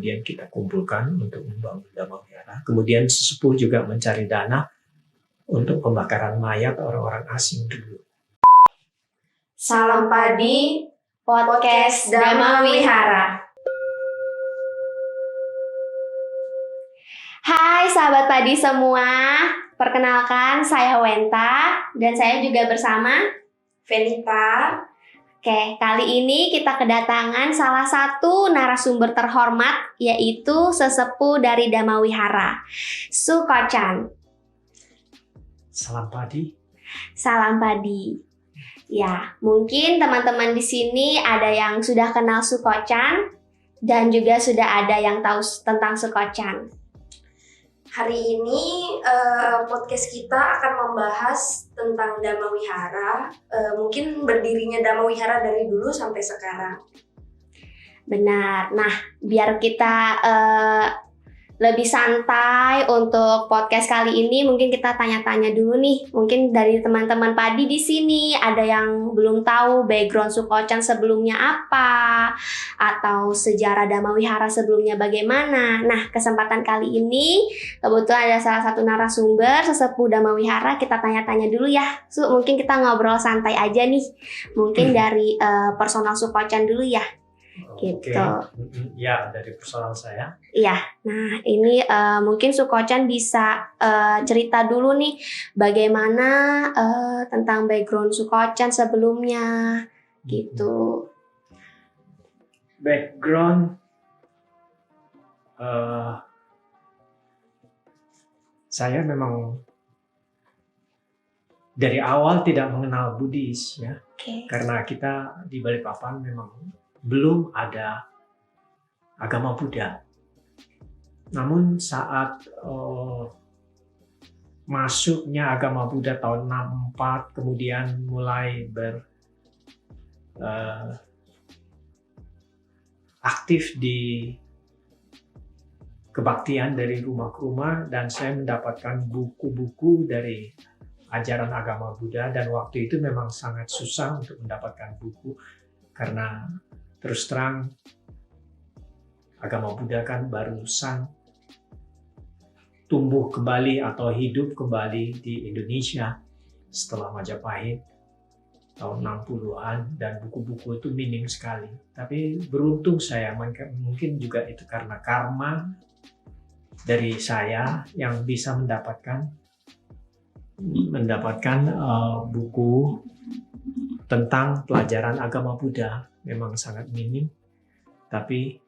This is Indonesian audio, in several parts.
kemudian kita kumpulkan untuk membangun Dhamma Wihara. Kemudian sesepuh juga mencari dana untuk pembakaran mayat orang-orang asing dulu. Salam Padi, podcast Dhamma Wihara. Hai sahabat padi semua, perkenalkan saya Wenta dan saya juga bersama Venita. Oke, kali ini kita kedatangan salah satu narasumber terhormat, yaitu sesepuh dari Dhamma Wihara, Sukochan. Salam Padi. Salam Padi. Ya, mungkin teman-teman di sini ada yang sudah kenal Sukochan dan juga sudah ada yang tahu tentang Sukochan. Hari ini podcast kita akan membahas tentang Dhamma Wihara, mungkin berdirinya Dhamma Wihara dari dulu sampai sekarang. Benar. Nah, biar kita lebih santai untuk podcast kali ini, mungkin kita tanya-tanya dulu nih. Mungkin dari teman-teman padi di sini ada yang belum tahu background Sukochan sebelumnya apa, atau sejarah Dhamma Wihara sebelumnya bagaimana. Nah, kesempatan kali ini kebetulan ada salah satu narasumber sesepuh Dhamma Wihara. Kita tanya-tanya dulu ya. Mungkin kita ngobrol santai aja nih. Mungkin dari personal Sukochan dulu ya. Gitu. Ya, dari personal saya. Iya, nah ini mungkin Sukochan bisa cerita dulu nih bagaimana tentang background Sukochan sebelumnya, gitu. Background saya memang dari awal tidak mengenal Buddhis ya, karena kita di Balikpapan memang belum ada agama Buddha. Namun saat masuknya agama Buddha tahun 64, kemudian mulai aktif di kebaktian dari rumah ke rumah, dan saya mendapatkan buku-buku dari ajaran agama Buddha, dan waktu itu memang sangat susah untuk mendapatkan buku karena terus terang agama Buddha kan barusan tumbuh kembali atau hidup kembali di Indonesia setelah Majapahit tahun 60-an, dan buku-buku itu minim sekali. Tapi beruntung saya, mungkin juga itu karena karma dari saya yang bisa mendapatkan buku tentang pelajaran agama Buddha. Memang sangat minim, tapi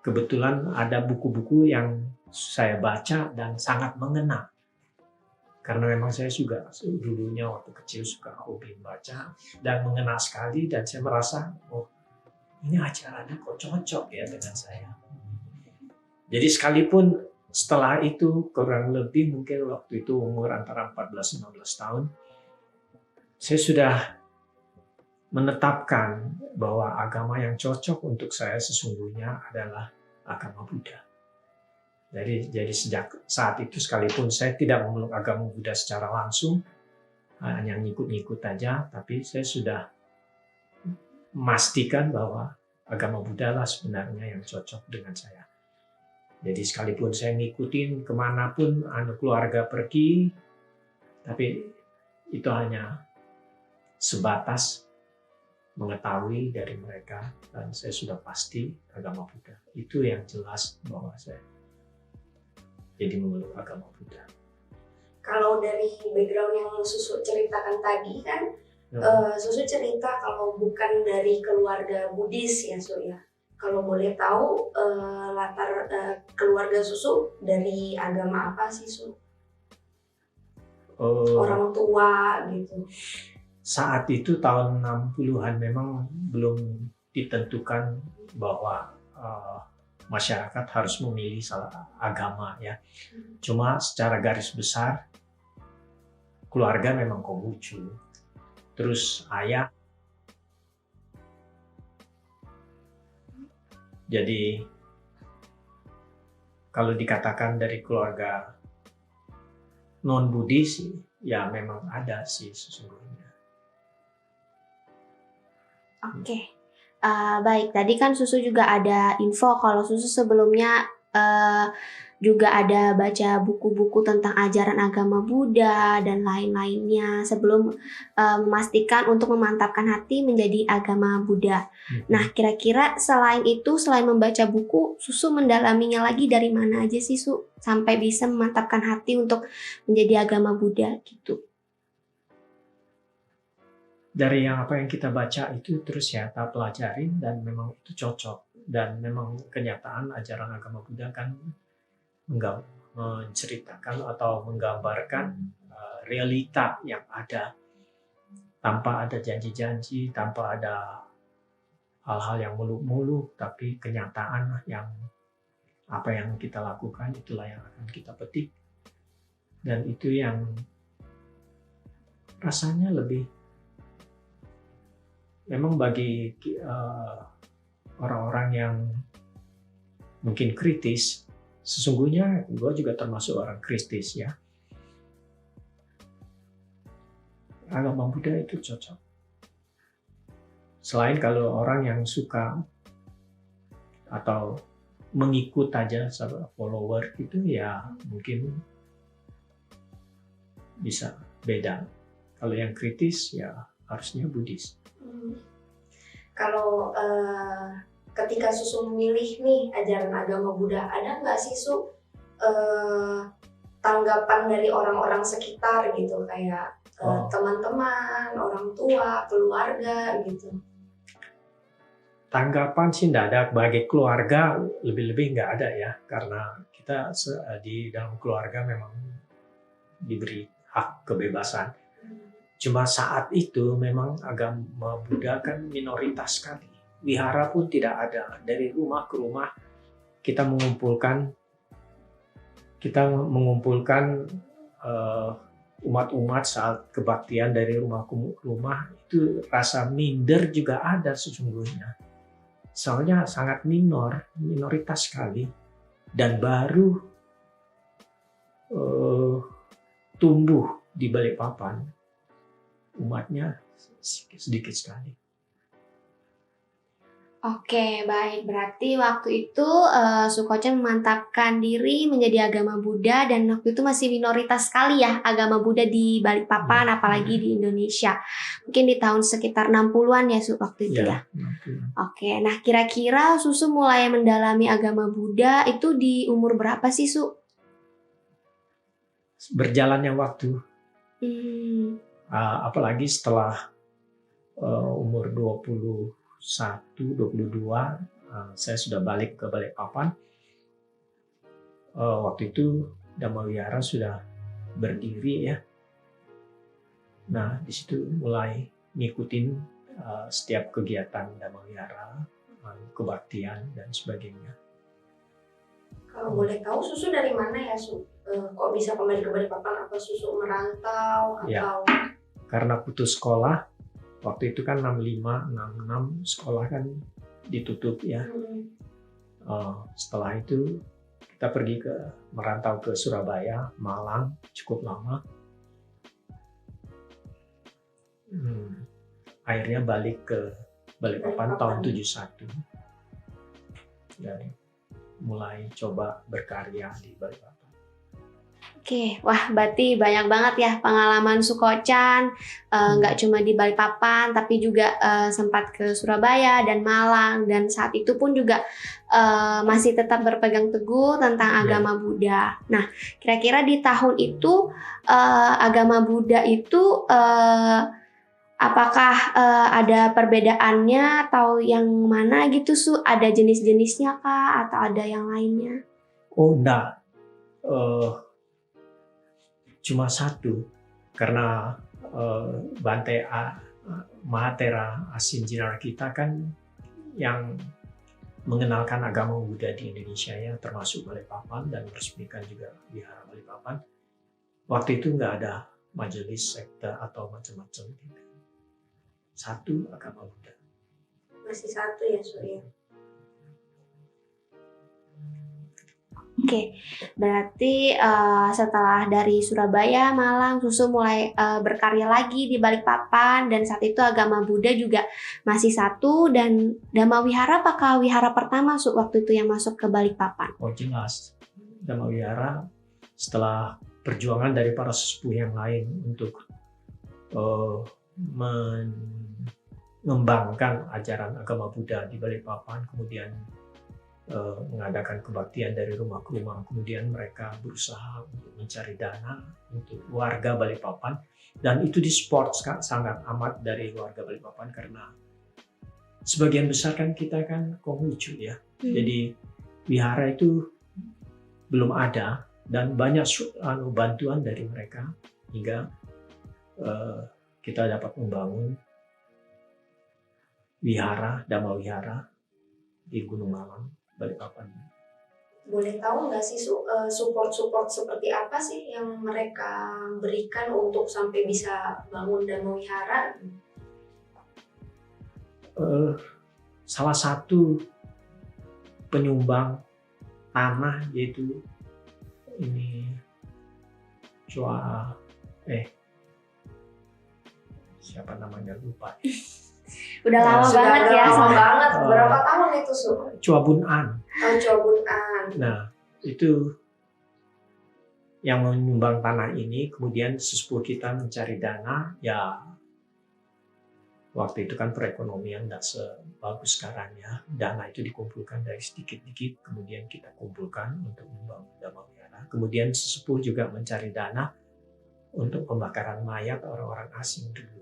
kebetulan ada buku-buku yang saya baca dan sangat mengena. Karena memang saya juga dulunya waktu kecil suka hobi membaca dan mengena sekali, dan saya merasa, oh ini acaranya kok cocok ya dengan saya. Jadi sekalipun setelah itu kurang lebih mungkin waktu itu umur antara 14-15 tahun, saya sudah menetapkan bahwa agama yang cocok untuk saya sesungguhnya adalah agama Buddha. Jadi sejak saat itu, sekalipun saya tidak memeluk agama Buddha secara langsung, hanya ngikut-ngikut aja, tapi saya sudah memastikan bahwa agama Buddha lah sebenarnya yang cocok dengan saya. Jadi sekalipun saya ngikutin kemanapun keluarga pergi, tapi itu hanya sebatas mengetahui dari mereka, dan saya sudah pasti agama Buddha. Itu yang jelas bahwa saya jadi memeluk agama Buddha. Kalau dari background yang Susu ceritakan tadi kan, Susu cerita kalau bukan dari keluarga Buddhis ya, Su ya. Kalau boleh tahu latar keluarga Susu dari agama apa sih, Su? Orang tua gitu. Saat itu tahun 60-an memang belum ditentukan bahwa masyarakat harus memilih salah agama ya. Cuma secara garis besar keluarga memang Konghucu. Terus ayah jadi kalau dikatakan dari keluarga non-Buddhis ya memang ada sih sesungguhnya. Oke. Baik, tadi kan Susu juga ada info kalau Susu sebelumnya juga ada baca buku-buku tentang ajaran agama Buddha dan lain-lainnya sebelum memastikan untuk memantapkan hati menjadi agama Buddha. Nah, kira-kira selain itu, selain membaca buku, Susu mendalaminya lagi dari mana aja sih, Su? Sampai bisa memantapkan hati untuk menjadi agama Buddha gitu. Dari apa yang kita baca itu terus ya kita pelajarin dan memang itu cocok. Dan memang kenyataan ajaran agama Buddha kan menceritakan atau menggambarkan realita yang ada tanpa ada janji-janji, tanpa ada hal-hal yang muluk-muluk, tapi kenyataan yang apa yang kita lakukan itulah yang akan kita petik, dan itu yang rasanya lebih memang bagi orang-orang yang mungkin kritis. Sesungguhnya gue juga termasuk orang kritis ya. Agama Buddha itu cocok. Selain kalau orang yang suka atau mengikut aja sama follower gitu ya mungkin bisa beda. Kalau yang kritis ya harusnya Buddhis. Kalau ketika Susu memilih nih ajaran agama Buddha, ada nggak sih Su tanggapan dari orang-orang sekitar gitu, kayak teman-teman, orang tua, keluarga gitu? Tanggapan sih tidak ada. Bagi keluarga lebih-lebih nggak ada ya, karena kita di dalam keluarga memang diberi hak kebebasan. Cuma saat itu memang agama Buddha kan minoritas sekali. Wihara pun tidak ada. Dari rumah ke rumah kita mengumpulkan umat-umat saat kebaktian dari rumah ke rumah. Itu rasa minder juga ada sesungguhnya. Soalnya sangat minoritas sekali, dan baru tumbuh di Balikpapan. Umatnya sedikit sekali. Oke, baik. Berarti waktu itu Sukochen memantapkan diri menjadi agama Buddha, dan waktu itu masih minoritas sekali ya agama Buddha di Balikpapan, apalagi di Indonesia. Mungkin di tahun sekitar 60-an ya waktu itu ya. Oke, nah kira-kira Susu mulai mendalami agama Buddha itu di umur berapa sih, Su? Berjalannya waktu. Apalagi setelah umur 21, 22, saya sudah balik ke Balikpapan. Waktu itu Dhamma Wihara sudah berdiri ya. Nah, di situ mulai ngikutin setiap kegiatan Dhamma Wihara, kebaktian dan sebagainya. Kalau boleh tahu Susu dari mana ya Su? Kok bisa kembali ke Balikpapan? Apa Susu merantau atau? Ya, karena putus sekolah. Waktu itu kan 65, 66 sekolah kan ditutup ya. Setelah itu kita pergi merantau ke Surabaya, Malang, cukup lama. Akhirnya balik ke Balikpapan tahun 71. Dan mulai coba berkarya di Balikpapan. Oke, wah berarti banyak banget ya pengalaman Sukochen, nggak cuma di Balikpapan tapi juga sempat ke Surabaya dan Malang, dan saat itu pun juga masih tetap berpegang teguh tentang agama Buddha. Nah, kira-kira di tahun itu agama Buddha itu apakah ada perbedaannya atau yang mana gitu, Su? Ada jenis-jenisnya kah atau ada yang lainnya? Oh, enggak. Cuma satu, karena Bante Mahathira Asinjinar kita kan yang mengenalkan agama Buddha di Indonesia ya, termasuk Balikpapan, dan meresmikan juga Wihara Balikpapan. Waktu itu nggak ada majelis sekte atau macam-macam. Satu agama Buddha. Masih satu ya Surya. Oke, berarti setelah dari Surabaya, Malang, Susu mulai berkarya lagi di Balikpapan, dan saat itu agama Buddha juga masih satu, dan Dhamma Wihara apakah wihara pertama waktu itu yang masuk ke Balikpapan? Oh jelas, Dhamma Wihara setelah perjuangan dari para sesepuh yang lain untuk mengembangkan ajaran agama Buddha di Balikpapan, kemudian mengadakan kebaktian dari rumah ke rumah, kemudian mereka berusaha untuk mencari dana untuk warga Balikpapan, dan itu disupport sangat amat dari warga Balikpapan karena sebagian besar kan kita kan Konghucu ya, jadi wihara itu belum ada dan banyak bantuan dari mereka hingga kita dapat membangun wihara, Dhamma Wihara di Gunung Malang, Balikpapan. Boleh tahu nggak sih support seperti apa sih yang mereka berikan untuk sampai bisa bangun Dhamma Wihara? Salah satu penyumbang tanah yaitu ini siapa namanya lupa. Udah lama Sudah banget ya. lama banget. Berapa tahun itu, Su? Chua Bun An. Chua Bun An. Nah, itu yang menyumbang tanah ini, kemudian sesepuh kita mencari dana, ya waktu itu kan perekonomian tidak sebagus sekarang ya. Dana itu dikumpulkan dari sedikit-sedikit, kemudian kita kumpulkan untuk membangun Dhamma Wihara. Kemudian sesepuh juga mencari dana untuk pembakaran mayat orang-orang asing dulu.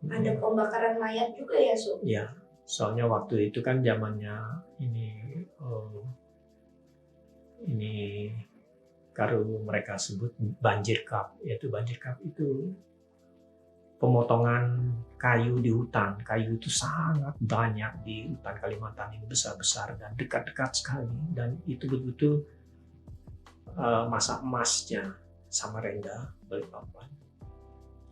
Ada pembakaran mayat juga ya, Su? Ya, soalnya waktu itu kan zamannya ini kalau mereka sebut banjir kap, yaitu banjir kap itu pemotongan kayu di hutan. Kayu itu sangat banyak di hutan Kalimantan ini, besar-besar dan dekat-dekat sekali, dan itu betul-betul masa emasnya Samarinda, Balikpapan.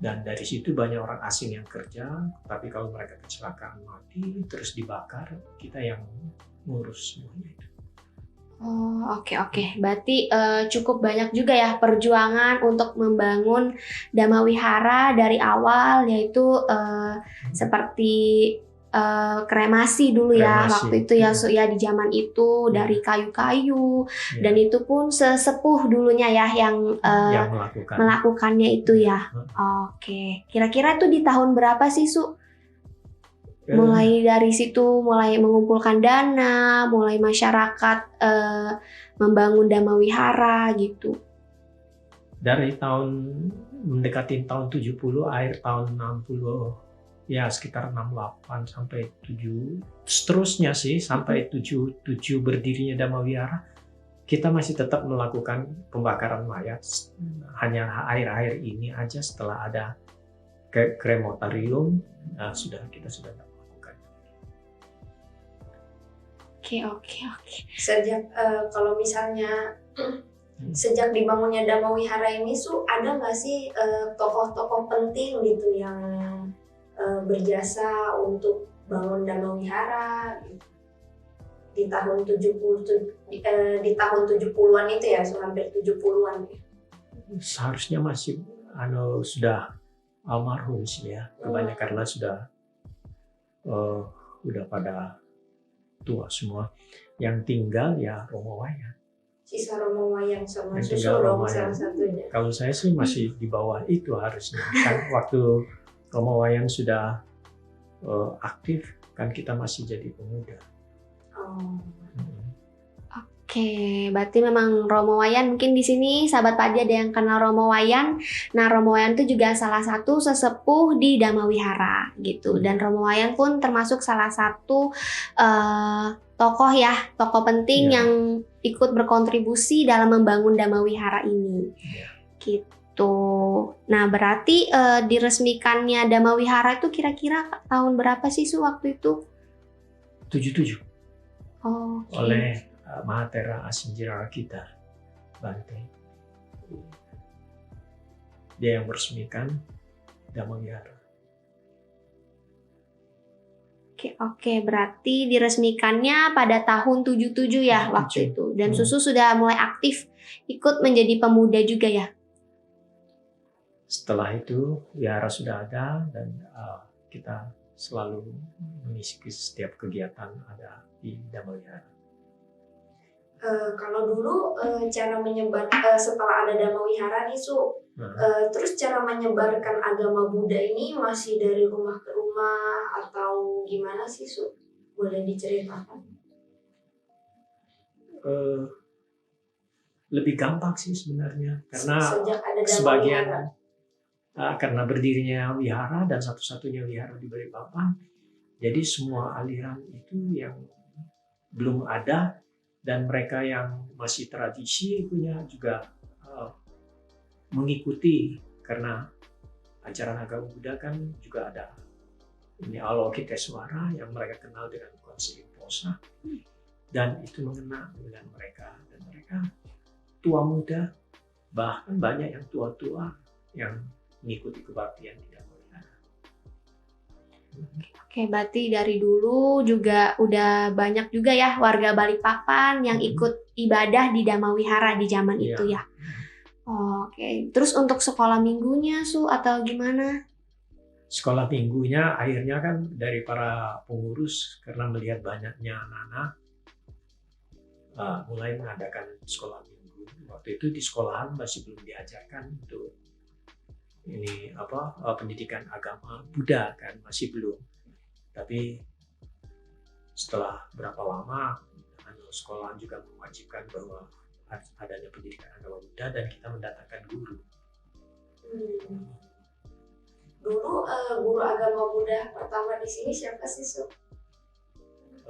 Dan dari situ banyak orang asing yang kerja, tapi kalau mereka kecelakaan mati terus dibakar, kita yang ngurus semuanya itu. Oh, oke. Berarti cukup banyak juga ya perjuangan untuk membangun Dhamma Wihara dari awal, yaitu seperti kremasi dulu ya, Kremasi. waktu itu ya, ya di zaman itu dari kayu-kayu, dan itu pun sesepuh dulunya ya yang melakukannya itu ya. Oke, kira-kira itu di tahun berapa sih, Su? Mulai dari situ, mulai mengumpulkan dana, mulai masyarakat membangun Dhamma Wihara gitu. Dari tahun mendekati tahun 70, akhir tahun 60, ya sekitar 68 sampai 7, seterusnya sih sampai 77 berdirinya Dhamma Wihara, kita masih tetap melakukan pembakaran mayat. Hanya akhir-akhir ini aja setelah ada krematorium, kita sudah melakukan. Oke. Sejak kalau misalnya sejak dibangunnya Dhamma Wihara ini, Su, ada nggak sih tokoh-tokoh penting gitu yang berjasa untuk bangun Dhamma Wihara di tahun 70-an itu ya, hampir 70-an. Seharusnya masih sudah almarhum sih ya, kebanyakan karena sudah pada tua semua. Yang tinggal ya Romo Wayan. Sisa Romo Wayan sama Susu dong salah satunya. Kalau saya sih masih di bawah itu harusnya. Kan waktu Romo Wayan sudah aktif, kan kita masih jadi pemuda. Oke, berarti memang Romo Wayan, mungkin di sini sahabat Padi ada yang kenal Romo Wayan. Nah, Romo Wayan itu juga salah satu sesepuh di Dhamma Wihara gitu. Dan Romo Wayan pun termasuk salah satu tokoh penting yang ikut berkontribusi dalam membangun Dhamma Wihara ini. Gitu. Nah, berarti diresmikannya Dhamma Wihara itu kira-kira tahun berapa sih, Su, waktu itu? 77. Okay. Oleh Mahatera Asinjirara kita, Bante. Dia yang meresmikan Dhamma Wihara. Oke, berarti diresmikannya pada tahun 77 ya 77. waktu itu. Dan Susu sudah mulai aktif ikut menjadi pemuda juga ya. Setelah itu wihara sudah ada dan kita selalu mengisi setiap kegiatan ada di Dhamma Wihara. Kalau dulu cara menyebar setelah ada Dhamma Wihara nih terus cara menyebarkan agama Buddha ini masih dari rumah ke rumah atau gimana sih boleh diceritakan? Lebih gampang sih sebenarnya karena Sejak ada Dhamma sebagian Wihara. Karena berdirinya wihara dan satu-satunya wihara di Balikpapan, jadi semua aliran itu yang belum ada dan mereka yang masih tradisi punya juga mengikuti karena ajaran agama Buddha kan juga ada ini Avalokitesvara yang mereka kenal dengan konsep Posa dan itu mengena dengan mereka dan mereka tua muda bahkan banyak yang tua-tua yang mengikuti kebaktian di Dhamma Wihara. Oke, berarti dari dulu juga udah banyak juga ya warga Balikpapan yang ikut ibadah di Dhamma Wihara di zaman itu ya. Oke, terus untuk sekolah minggunya atau gimana? Sekolah minggunya akhirnya kan dari para pengurus karena melihat banyaknya anak-anak mulai mengadakan sekolah minggu. Waktu itu di sekolahan masih belum diajarkan untuk ini pendidikan agama Buddha kan masih belum. Tapi setelah berapa lama sekolah juga mewajibkan bahwa adanya pendidikan agama Buddha dan kita mendatangkan guru. Dulu guru agama Buddha pertama di sini siapa sih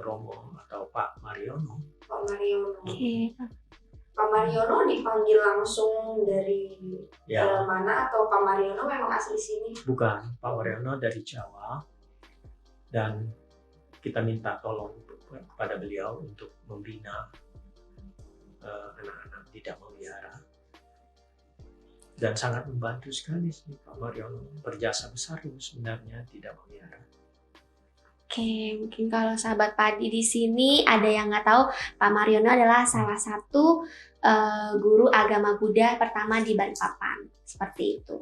Romo atau Pak Mariono. Pak Mariono. Oke. Pak Mariono dipanggil langsung dari mana atau Pak Mariono memang asli sini? Bukan, Pak Mariono dari Jawa dan kita minta tolong kepada beliau untuk membina anak-anak di Dhamma Wihara dan sangat membantu sekali sih Pak Mariono, berjasa besar sebenarnya di Dhamma Wihara. Oke, mungkin kalau sahabat padi di sini ada yang nggak tahu, Pak Mariono adalah salah satu guru agama Buddha pertama di Balikpapan. Seperti itu.